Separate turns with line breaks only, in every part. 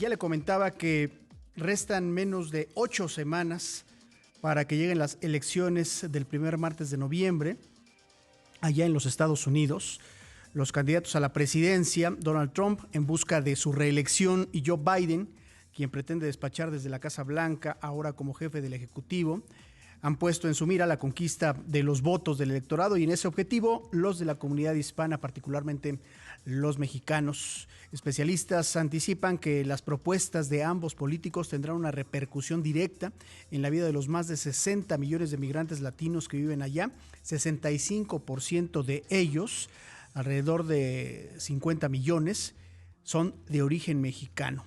ya le comentaba que restan menos de 8 semanas para que lleguen las elecciones del primer martes de noviembre, allá en los Estados Unidos. Los candidatos a la presidencia, Donald Trump en busca de su reelección y Joe Biden, quien pretende despachar desde la Casa Blanca, ahora como jefe del Ejecutivo, han puesto en su mira la conquista de los votos del electorado y en ese objetivo los de la comunidad hispana, particularmente los mexicanos. Especialistas anticipan que las propuestas de ambos políticos tendrán una repercusión directa en la vida de los más de 60 millones de migrantes latinos que viven allá. 65% de ellos, alrededor de 50 millones, son de origen mexicano.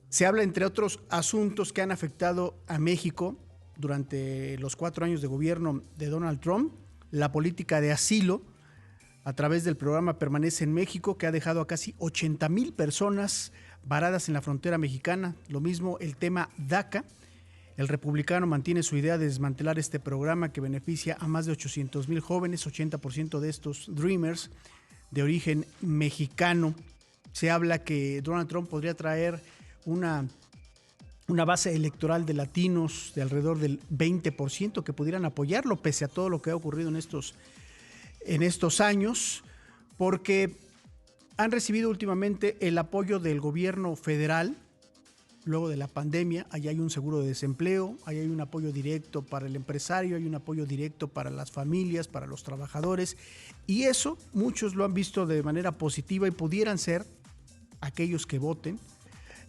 Se habla, entre otros asuntos que han afectado a México durante los 4 años de gobierno de Donald Trump, la política de asilo a través del programa Permanece en México, que ha dejado a casi 80,000 personas varadas en la frontera mexicana. Lo mismo el tema DACA. El republicano mantiene su idea de desmantelar este programa que beneficia a más de 800,000 jóvenes, 80% de estos Dreamers de origen mexicano. Se habla que Donald Trump podría traer una base electoral de latinos de alrededor del 20% que pudieran apoyarlo pese a todo lo que ha ocurrido en estos años, porque han recibido últimamente el apoyo del gobierno federal luego de la pandemia. Allá hay un seguro de desempleo, allá hay un apoyo directo para el empresario, hay un apoyo directo para las familias, para los trabajadores, y eso muchos lo han visto de manera positiva y pudieran ser aquellos que voten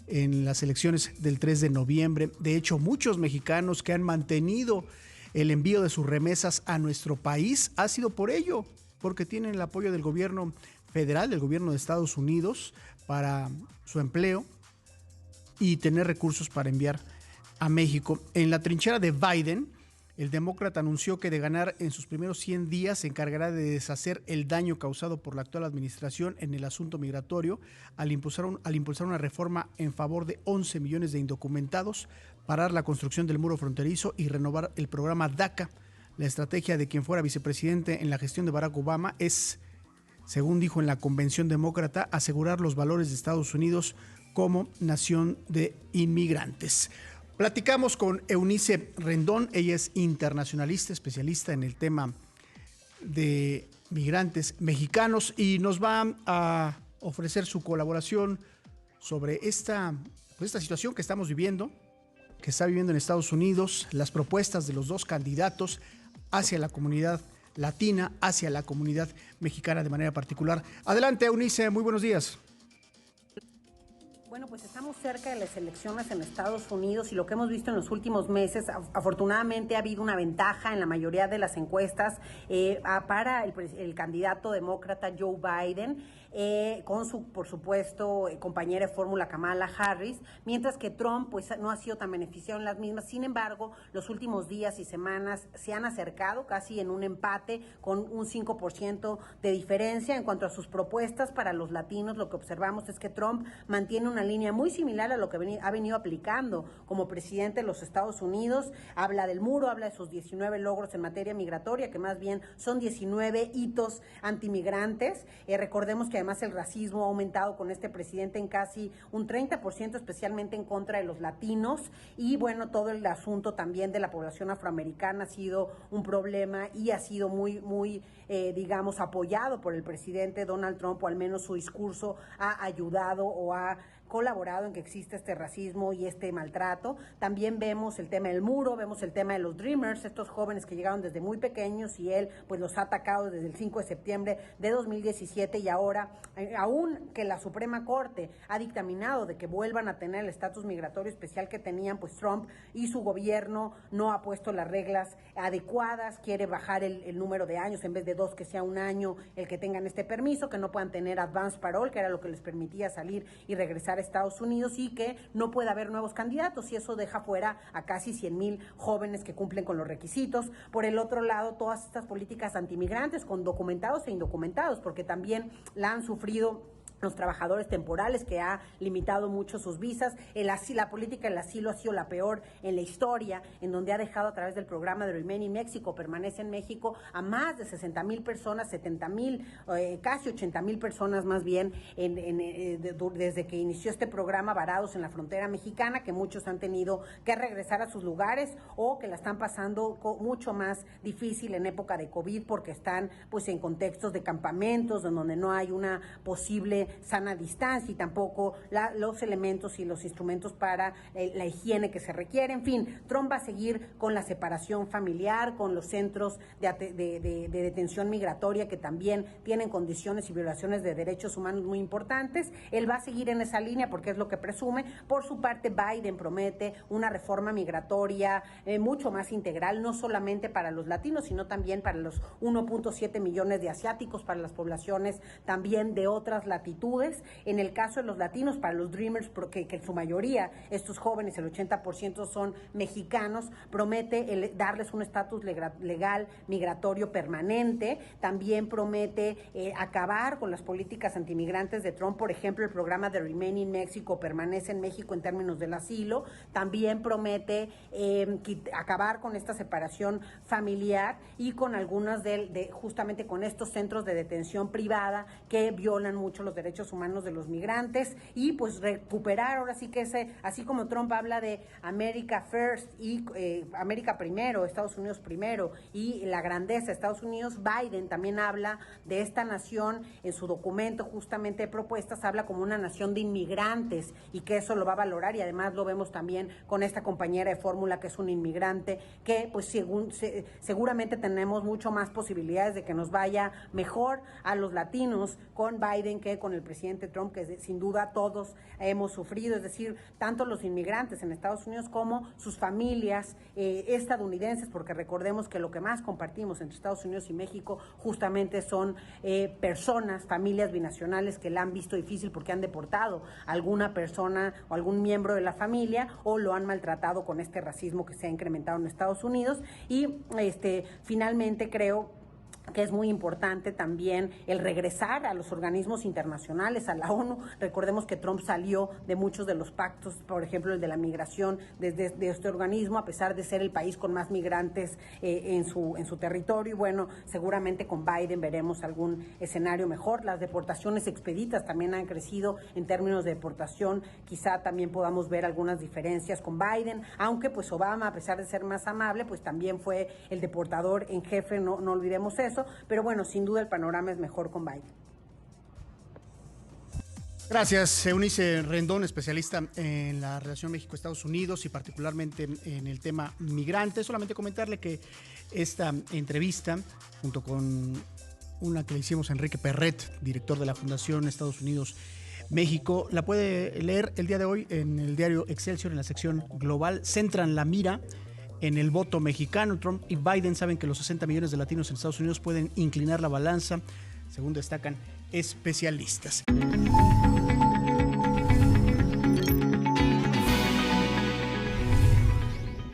en las elecciones del 3 de noviembre. De hecho, muchos mexicanos que han mantenido el envío de sus remesas a nuestro país ha sido por ello, porque tienen el apoyo del gobierno federal, del gobierno de Estados Unidos para su empleo y tener recursos para enviar a México. En la trinchera de Biden, el demócrata anunció que de ganar en sus primeros 100 días se encargará de deshacer el daño causado por la actual administración en el asunto migratorio al impulsar una reforma en favor de 11 millones de indocumentados, parar la construcción del muro fronterizo y renovar el programa DACA. La estrategia de quien fuera vicepresidente en la gestión de Barack Obama es, según dijo en la convención demócrata, asegurar los valores de Estados Unidos como nación de inmigrantes. Platicamos con Eunice Rendón, ella es internacionalista, especialista en el tema de migrantes mexicanos y nos va a ofrecer su colaboración sobre esta situación que estamos viviendo, que está viviendo en Estados Unidos, las propuestas de los dos candidatos hacia la comunidad latina, hacia la comunidad mexicana de manera particular. Adelante, Eunice, muy buenos días.
Bueno, pues estamos cerca de las elecciones en Estados Unidos y lo que hemos visto en los últimos meses, afortunadamente ha habido una ventaja en la mayoría de las encuestas para el candidato demócrata Joe Biden, con su, por supuesto, compañera de fórmula Kamala Harris, mientras que Trump pues no ha sido tan beneficiado en las mismas. Sin embargo, los últimos días y semanas se han acercado casi en un empate con un 5% de diferencia en cuanto a sus propuestas para los latinos. Lo que observamos es que Trump mantiene una línea muy similar a lo que ha venido aplicando como presidente de los Estados Unidos. Habla del muro, habla de sus 19 logros en materia migratoria, que más bien son 19 hitos antimigrantes. Recordemos que además el racismo ha aumentado con este presidente en casi un 30%, especialmente en contra de los latinos. Y bueno, todo el asunto también de la población afroamericana ha sido un problema y ha sido muy digamos, apoyado por el presidente Donald Trump, o al menos su discurso ha ayudado o ha colaborado en que existe este racismo y este maltrato. También vemos el tema del muro, vemos el tema de los Dreamers, estos jóvenes que llegaron desde muy pequeños y él pues los ha atacado desde el 5 de septiembre de 2017 y ahora, aún que la Suprema Corte ha dictaminado de que vuelvan a tener el estatus migratorio especial que tenían, pues Trump y su gobierno no ha puesto las reglas adecuadas, quiere bajar el número de años, en vez de 2 que sea 1 año el que tengan este permiso, que no puedan tener advance parole, que era lo que les permitía salir y regresar a Estados Unidos, y que no puede haber nuevos candidatos, y eso deja fuera a casi 100,000 jóvenes que cumplen con los requisitos. Por el otro lado, todas estas políticas antimigrantes con documentados e indocumentados, porque también la han sufrido los trabajadores temporales, que ha limitado mucho sus visas. La política del asilo ha sido la peor en la historia, en donde ha dejado a través del programa de Remain in Mexico, Permanece en México, a más de 60,000 personas, 70,000, casi 80,000 personas más bien, desde que inició este programa, varados en la frontera mexicana, que muchos han tenido que regresar a sus lugares o que la están pasando mucho más difícil en época de COVID, porque están pues en contextos de campamentos, en donde no hay una posible sana distancia y tampoco los elementos y los instrumentos para la higiene que se requiere. En fin, Trump va a seguir con la separación familiar, con los centros de detención migratoria, que también tienen condiciones y violaciones de derechos humanos muy importantes. Él va a seguir en esa línea porque es lo que presume. Por su parte, Biden promete una reforma migratoria mucho más integral, no solamente para los latinos, sino también para los 1.7 millones de asiáticos, para las poblaciones también de otras latitudes. En el caso de los latinos, para los Dreamers, porque que en su mayoría estos jóvenes, el 80% son mexicanos, promete darles un estatus legal migratorio permanente. También promete acabar con las políticas antimigrantes de Trump, por ejemplo, el programa de Remain in Mexico, Permanece en México en términos del asilo. También promete acabar con esta separación familiar y con algunas justamente con estos centros de detención privada que violan mucho los derechos humanos de los migrantes, y pues recuperar ahora sí que así como Trump habla de America First y América primero, Estados Unidos primero, y la grandeza de Estados Unidos, Biden también habla de esta nación en su documento justamente de propuestas, habla como una nación de inmigrantes, y que eso lo va a valorar, y además lo vemos también con esta compañera de fórmula que es un inmigrante, que pues seguramente tenemos mucho más posibilidades de que nos vaya mejor a los latinos con Biden que con el presidente Trump, que sin duda todos hemos sufrido, es decir, tanto los inmigrantes en Estados Unidos como sus familias estadounidenses, porque recordemos que lo que más compartimos entre Estados Unidos y México justamente son personas, familias binacionales que la han visto difícil porque han deportado a alguna persona o algún miembro de la familia, o lo han maltratado con este racismo que se ha incrementado en Estados Unidos. Y finalmente creo que es muy importante también el regresar a los organismos internacionales, a la ONU. Recordemos que Trump salió de muchos de los pactos, por ejemplo, el de la migración, desde este organismo, a pesar de ser el país con más migrantes en su territorio. Y bueno, seguramente con Biden veremos algún escenario mejor. Las deportaciones expeditas también han crecido en términos de deportación. Quizá también podamos ver algunas diferencias con Biden, aunque pues Obama, a pesar de ser más amable, pues también fue el deportador en jefe, no olvidemos eso. Pero bueno, sin duda el panorama es mejor con Biden.
Gracias, Eunice Rendón, especialista en la relación México-Estados Unidos y particularmente en el tema migrante. Solamente comentarle que esta entrevista, junto con una que le hicimos a Enrique Perret, director de la Fundación Estados Unidos México, la puede leer el día de hoy en el diario Excelsior, en la sección global. Centran la mira en el voto mexicano. Trump y Biden saben que los 60 millones de latinos en Estados Unidos pueden inclinar la balanza, según destacan especialistas.